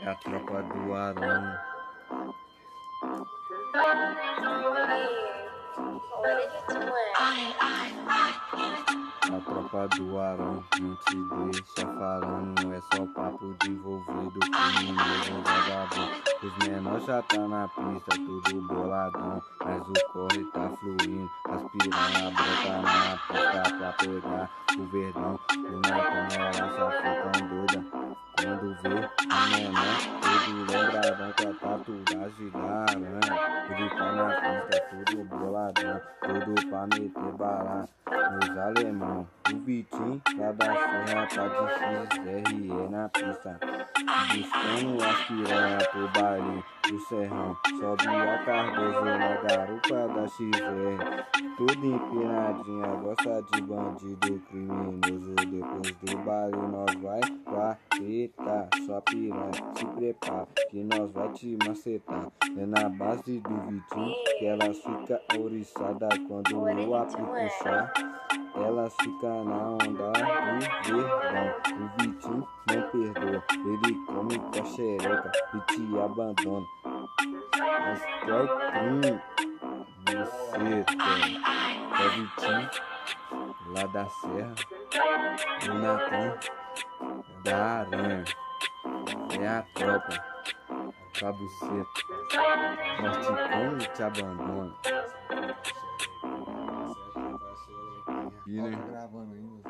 É a tropa do Arão. A tropa do Arão não te deixa falando, é só papo de envolvido, criminoso, vagabundo. Os menores já tá na pista, tudo boladão, mas o corre tá fluindo, as piranha brota na pista pra pegar o verdão. O Natão ela só ficam doida quando vê o menor, tudo lembrarão com a tatuagem da aranha. Tudo tá na pista, tudo boladão, tudo pra meter bala nos alemão. O Vitinho lá da Serra tá de XRE na pista, buscando as piranha pro baile do Serrão. Sobe a Cardoso na garupa da XR, tudo empinadinha, gosta de bandido criminoso. Depois do baile nós vai pra treta, sua piranha se prepara que nós vai te macetar. É na base do Vitinho que ela fica ouriçada, quando eu aplico o chá ela fica na onda do verdão. O Vitinho não perdoa, ele come com a xereca e te abandona. Mas que é o crime, você é o Vitinho lá da Serra, o Natão da Aranha. É a tropa pra buceta, nós te come e te abandona. Tá gravando ainda.